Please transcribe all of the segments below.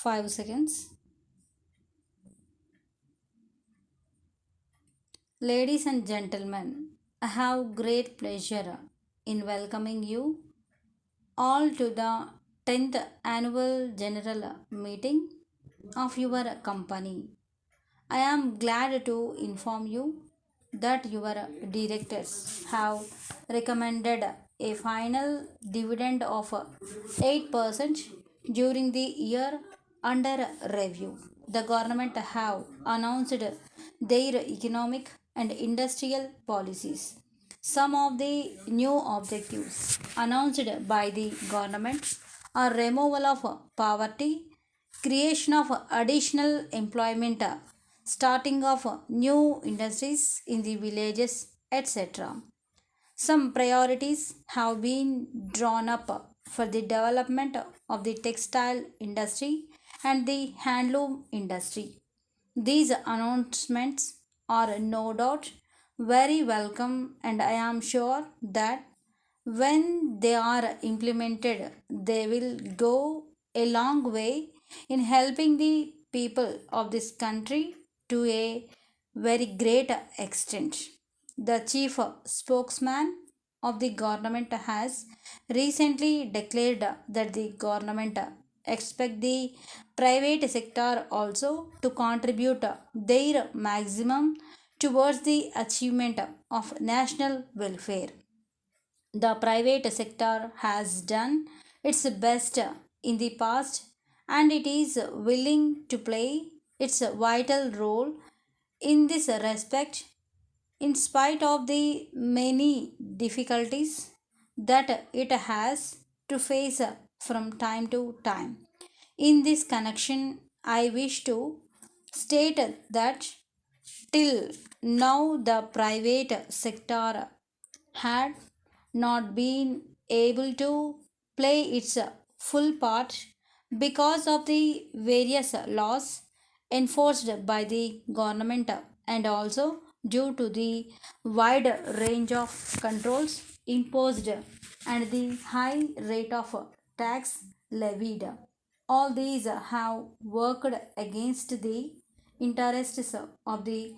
5 seconds. Ladies and gentlemen, I have great pleasure in welcoming you all to the 10th annual general meeting of your company. I am glad to inform you that your directors have recommended a final dividend of 8% during the year under review. The government have announced their economic and industrial policies. Some of the new objectives announced by the government are removal of poverty, creation of additional employment, starting of new industries in the villages, etc. Some priorities have been drawn up for the development of the textile industry and the handloom industry. These announcements are no doubt very welcome, and I am sure that when they are implemented, they will go a long way in helping the people of this country to a very great extent. The chief spokesman of the government has recently declared that the government expect the private sector also to contribute their maximum towards the achievement of national welfare. The private sector has done its best in the past, and it is willing to play its vital role in this respect in spite of the many difficulties that it has to face from time to time. In this connection, I wish to state that till now the private sector had not been able to play its full part because of the various laws enforced by the government and also due to the wide range of controls imposed and the high rate of tax levied. All these have worked against the interests of the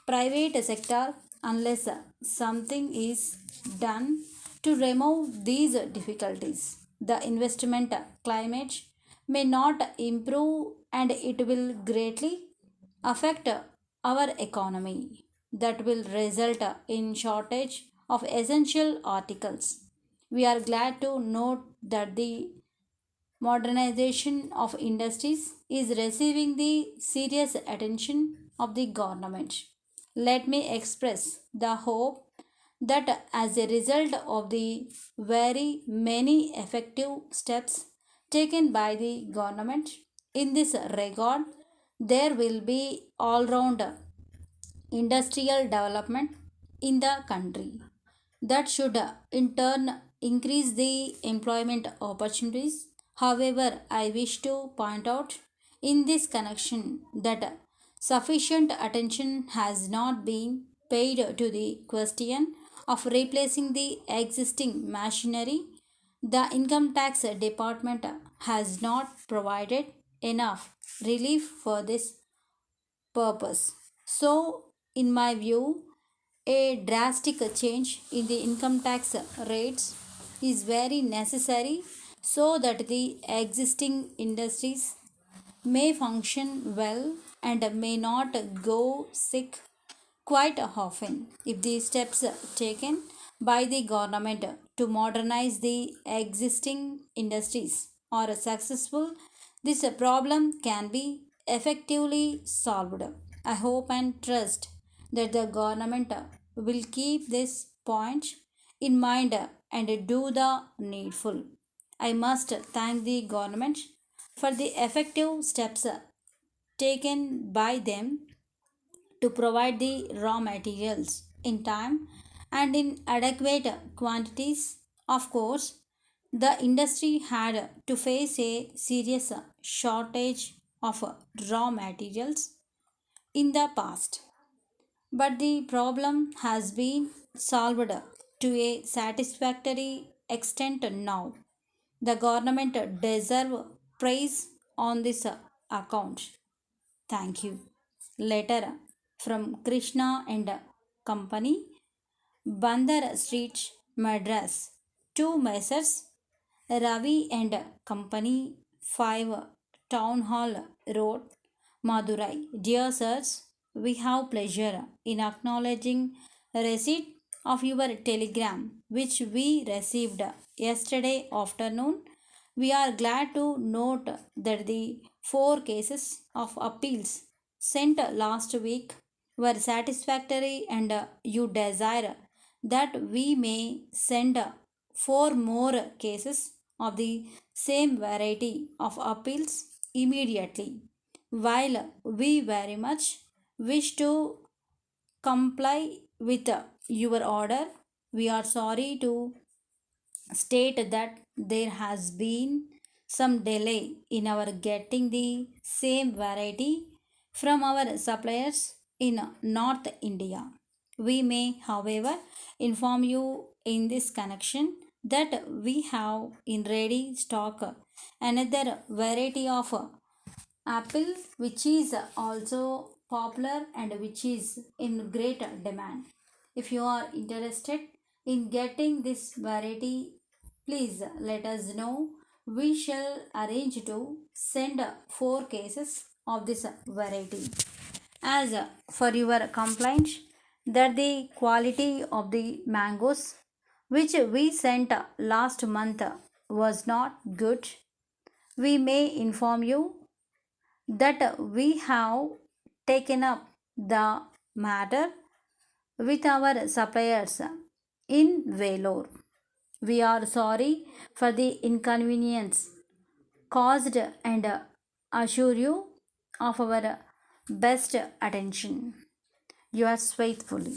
private sector unless something is done to remove these difficulties. The investment climate may not improve and it will greatly affect our economy. That will result in shortage of essential articles. We are glad to note that the modernization of industries is receiving the serious attention of the government. Let me express the hope that as a result of the very many effective steps taken by the government in this regard, there will be all round industrial development in the country that should in turn increase the employment opportunities. However, I wish to point out in this connection that sufficient attention has not been paid to the question of replacing the existing machinery. The income tax department has not provided enough relief for this purpose. So, in my view, a drastic change in the income tax rates is very necessary so that the existing industries may function well and may not go sick quite often. If the steps taken by the government to modernize the existing industries are successful, this problem can be effectively solved. I hope and trust that the government will keep this point in mind and do the needful. I must thank the government for the effective steps taken by them to provide the raw materials in time and in adequate quantities. Of course, the industry had to face a serious shortage of raw materials in the past, but the problem has been solved to a satisfactory extent now. The government deserve praise on this account. Thank you. Letter from Krishna and Company, Bandar Street, Madras. Two Messrs. Ravi and Company, 5 Town Hall Road, Madurai. Dear sirs, we have pleasure in acknowledging receipt of your telegram which we received yesterday afternoon. We are glad to note that the four cases of appeals sent last week were satisfactory and you desire that we may send four more cases of the same variety of appeals immediately. While we very much wish to comply with your order, we are sorry to state that there has been some delay in our getting the same variety from our suppliers in North India. We may, however, inform you in this connection that we have in ready stock another variety of apple which is also popular and which is in great demand. If you are interested in getting this variety, please let us know. We shall arrange to send four cases of this variety. As for your complaint that the quality of the mangoes which we sent last month was not good, we may inform you that we have taken up the matter with our suppliers in Vellore. We are sorry for the inconvenience caused and assure you of our best attention. Yours faithfully.